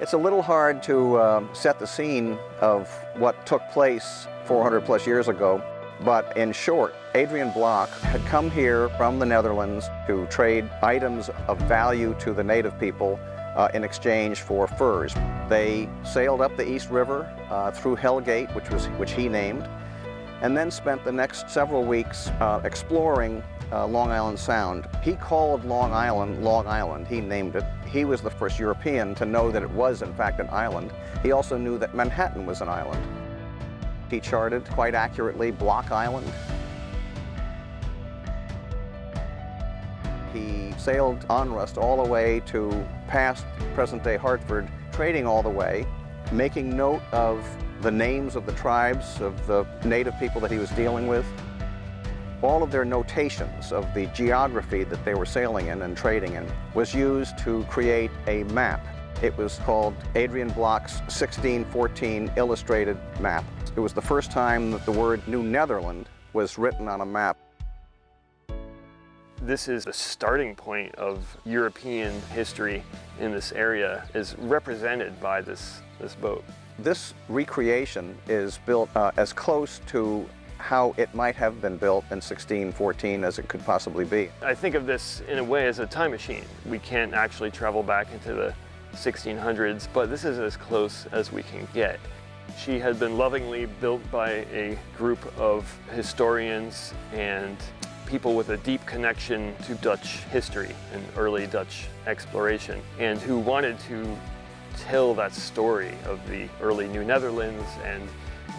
It's a little hard to set the scene of what took place 400 plus years ago, but in short, Adrian Block had come here from the Netherlands to trade items of value to the native people in exchange for furs. They sailed up the East River through Hell Gate, which he named, and then spent the next several weeks exploring Long Island Sound. He called Long Island, he named it. He was the first European to know that it was in fact an island. He also knew that Manhattan was an island. He charted quite accurately Block Island. He sailed Onrust all the way to past present-day Hartford, trading all the way, making note of the names of the tribes of the native people that he was dealing with. All of their notations of the geography that they were sailing in and trading in was used to create a map. It was called Adrian Block's 1614 Illustrated Map. It was the first time that the word New Netherland was written on a map. This is the starting point of European history in this area, is represented by this boat. This recreation is built as close to how it might have been built in 1614 as it could possibly be. I think of this in a way as a time machine. We can't actually travel back into the 1600s, but this is as close as we can get. She had been lovingly built by a group of historians and people with a deep connection to Dutch history and early Dutch exploration, and who wanted to tell that story of the early New Netherlands and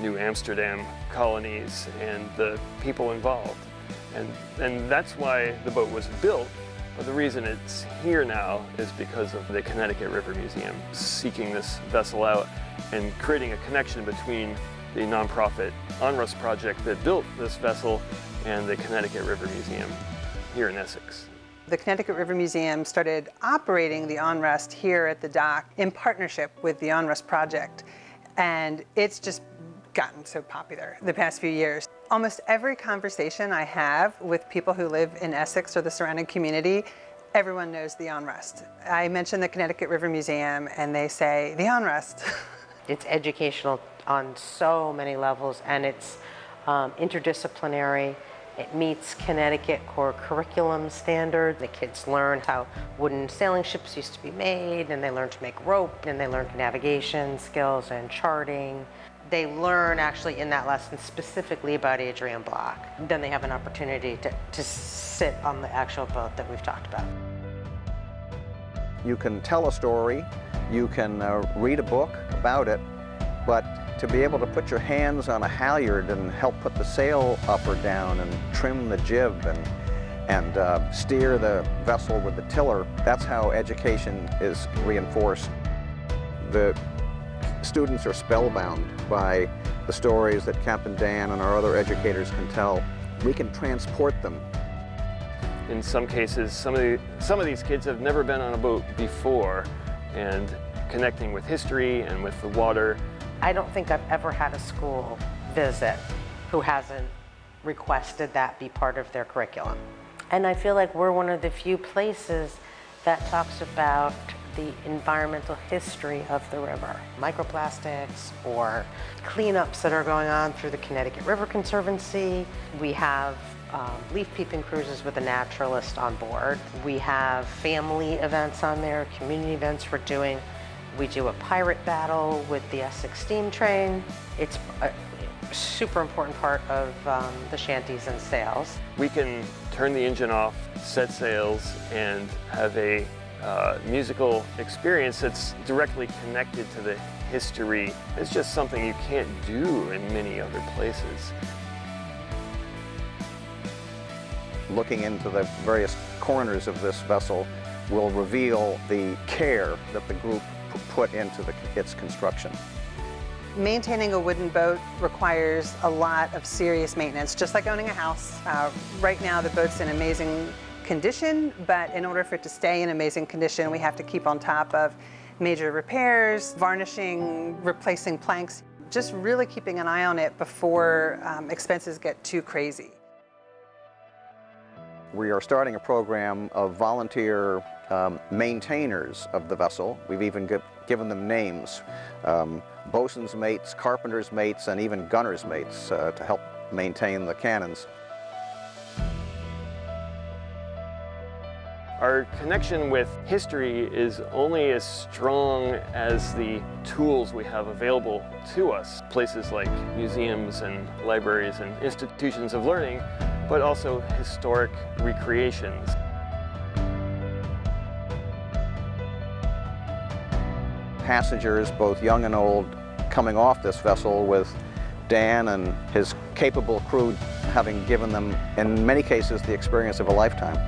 New Amsterdam colonies and the people involved. And that's why the boat was built. But the reason it's here now is because of the Connecticut River Museum seeking this vessel out and creating a connection between the nonprofit Onrust project that built this vessel and the Connecticut River Museum here in Essex. The Connecticut River Museum started operating the Onrust here at the dock in partnership with the Onrust project, and it's just gotten so popular the past few years. Almost every conversation I have with people who live in Essex or the surrounding community, everyone knows the Onrust. I mention the Connecticut River Museum and they say, the Onrust. It's educational on so many levels, and it's interdisciplinary. It meets Connecticut core curriculum standards. The kids learn how wooden sailing ships used to be made, and they learn to make rope, and they learn navigation skills and charting. They learn actually in that lesson specifically about Adrian Block. Then they have an opportunity to sit on the actual boat that we've talked about. You can tell a story, you can read a book about it, but to be able to put your hands on a halyard and help put the sail up or down and trim the jib and steer the vessel with the tiller, that's how education is reinforced. The students are spellbound by the stories that Captain Dan and our other educators can tell. We can transport them. In some cases, some of these kids have never been on a boat before, and connecting with history and with the water. I don't think I've ever had a school visit who hasn't requested that be part of their curriculum. And I feel like we're one of the few places that talks about the environmental history of the river. Microplastics or cleanups that are going on through the Connecticut River Conservancy. We have leaf peeping cruises with a naturalist on board. We have family events on there, community events we're doing. We do a pirate battle with the Essex steam train. It's a super important part of the shanties and sails. We can turn the engine off, set sails, and have a musical experience that's directly connected to the history. It's just something you can't do in many other places. Looking into the various corners of this vessel will reveal the care that the group put into its construction. Maintaining a wooden boat requires a lot of serious maintenance, just like owning a house. Right now the boat's in amazing condition, but in order for it to stay in amazing condition, we have to keep on top of major repairs, varnishing, replacing planks, just really keeping an eye on it before expenses get too crazy. We are starting a program of volunteer maintainers of the vessel. We've even given them names, bosun's mates, carpenter's mates, and even gunner's mates to help maintain the cannons. Our connection with history is only as strong as the tools we have available to us. Places like museums and libraries and institutions of learning, but also historic recreations. Passengers, both young and old, coming off this vessel with Dan and his capable crew having given them, in many cases, the experience of a lifetime.